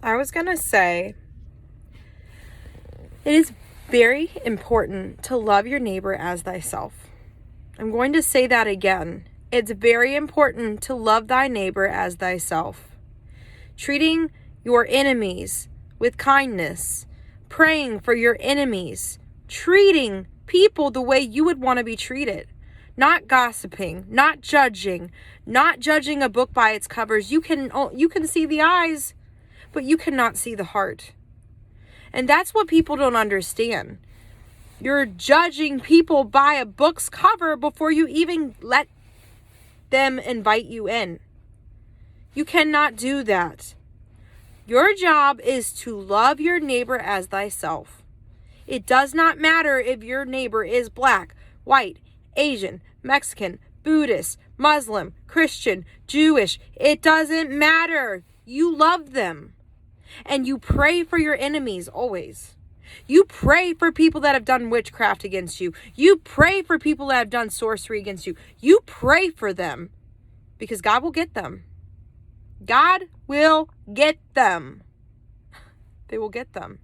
I was going to say, it is very important to love your neighbor as thyself. I'm going to say that again. It's very important to love thy neighbor as thyself. Treating your enemies with kindness, praying for your enemies, treating people the way you would want to be treated. Not gossiping, not judging a book by its covers. You can see the eyes, but you cannot see the heart. And that's what people don't understand. You're judging people by a book's cover before you even let them invite you in. You cannot do that. Your job is to love your neighbor as thyself. It does not matter if your neighbor is black, white, Asian, Mexican, Buddhist, Muslim, Christian, Jewish. It doesn't matter. You love them. And you pray for your enemies always. You pray for people that have done witchcraft against you. You pray for people that have done sorcery against you. You pray for them because God will get them. God will get them. They will get them.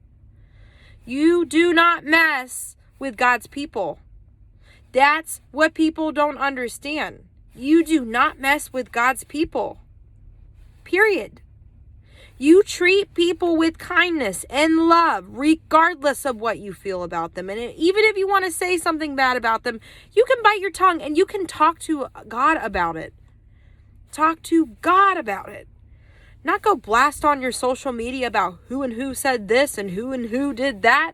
You do not mess with God's people. That's what people don't understand. You do not mess with God's people. Period. You treat people with kindness and love, regardless of what you feel about them. And even if you want to say something bad about them, you can bite your tongue and you can talk to God about it. Talk to God about it. Not go blast on your social media about who and who said this and who did that.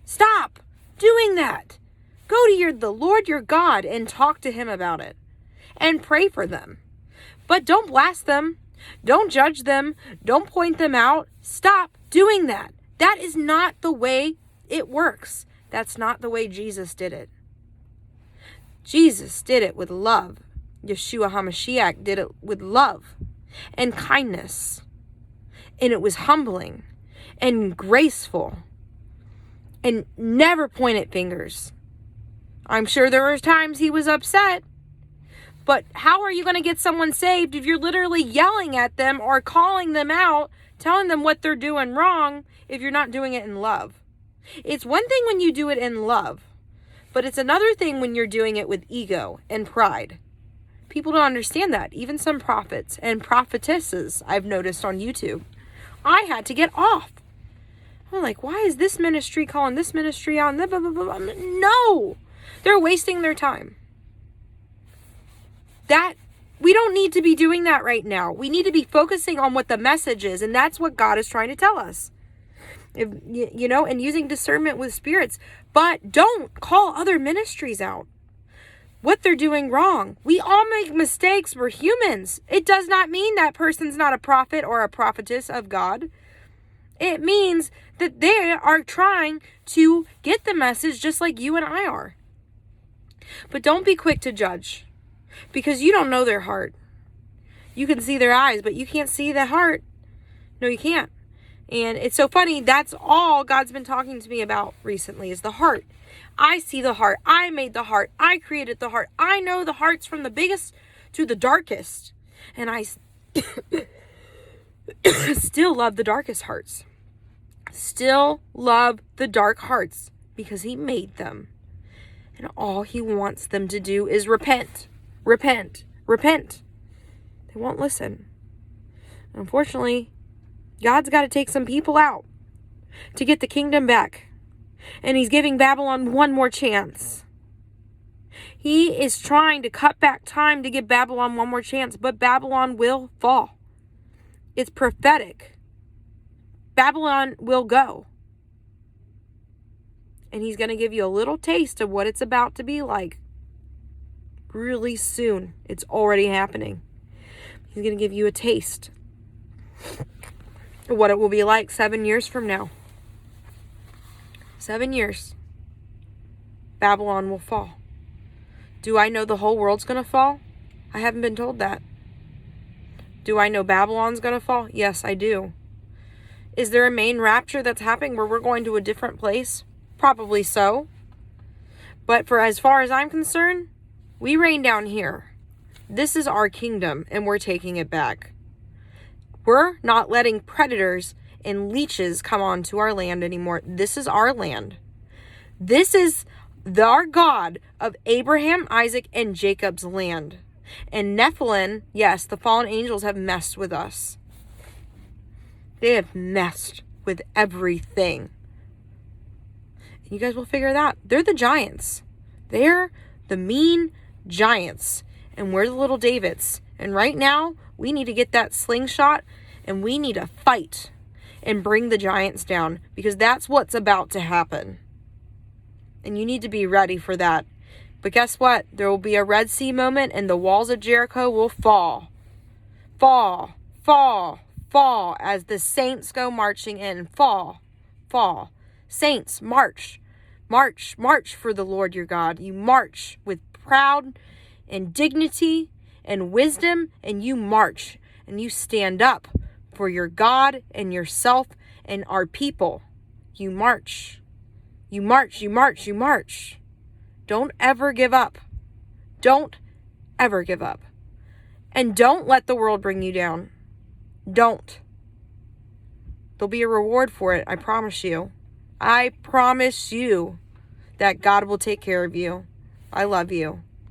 Stop doing that. Go to the Lord your God and talk to him about it. And pray for them. But don't blast them. Don't judge them. Don't point them out. Stop doing that. That is not the way it works. That's not the way Jesus did it. Jesus did it with love. Yeshua HaMashiach did it with love and kindness. And it was humbling and graceful and never pointed fingers. I'm sure there were times he was upset. But how are you going to get someone saved if you're literally yelling at them or calling them out, telling them what they're doing wrong if you're not doing it in love? It's one thing when you do it in love, but it's another thing when you're doing it with ego and pride. People don't understand that. Even some prophets and prophetesses I've noticed on YouTube. I had to get off. I'm like, why is this ministry calling this ministry out? No, they're wasting their time. That we don't need to be doing that right now. We need to be focusing on what the message is, and that's what God is trying to tell us. If, and using discernment with spirits, but don't call other ministries out. What they're doing wrong. We all make mistakes. We're humans. It does not mean that person's not a prophet or a prophetess of God. It means that they are trying to get the message just like you and I are. But don't be quick to judge. Because you don't know their heart. You can see their eyes, but you can't see the heart. No, you can't. And it's so funny. That's all God's been talking to me about recently is the heart. I see the heart. I made the heart. I created the heart. I know the hearts from the biggest to the darkest. And I still love the darkest hearts. Still love the dark hearts because he made them. And all he wants them to do is repent. Repent. Repent. They won't listen. Unfortunately, God's got to take some people out to get the kingdom back. And he's giving Babylon one more chance. He is trying to cut back time to give Babylon one more chance, but Babylon will fall. It's prophetic. Babylon will go. And he's going to give you a little taste of what it's about to be like. Really soon. It's already happening. He's going to give you a taste of what it will be like 7 years from now. 7 years. Babylon will fall. Do I know the whole world's going to fall? I haven't been told that. Do I know Babylon's going to fall? Yes, I do. Is there a main rapture that's happening where we're going to a different place? Probably so. But for as far as I'm concerned, we reign down here. This is our kingdom, and we're taking it back. We're not letting predators and leeches come onto our land anymore. This is our land. This is our God of Abraham, Isaac, and Jacob's land. And Nephilim, yes, the fallen angels have messed with us. They have messed with everything. You guys will figure that. They're the giants. They're the mean giants. And we're the little Davids. And right now, we need to get that slingshot and we need to fight and bring the giants down, because that's what's about to happen. And you need to be ready for that. But guess what? There will be a Red Sea moment and the walls of Jericho will fall. Fall, fall, fall as the saints go marching in. Fall, fall. Saints, march, march, march for the Lord your God. You march with proud and dignity and wisdom, and you march and you stand up for your God and yourself and our people. You march. You march, you march, you march. Don't ever give up. Don't ever give up. And don't let the world bring you down. Don't. There'll be a reward for it, I promise you. I promise you that God will take care of you. I love you.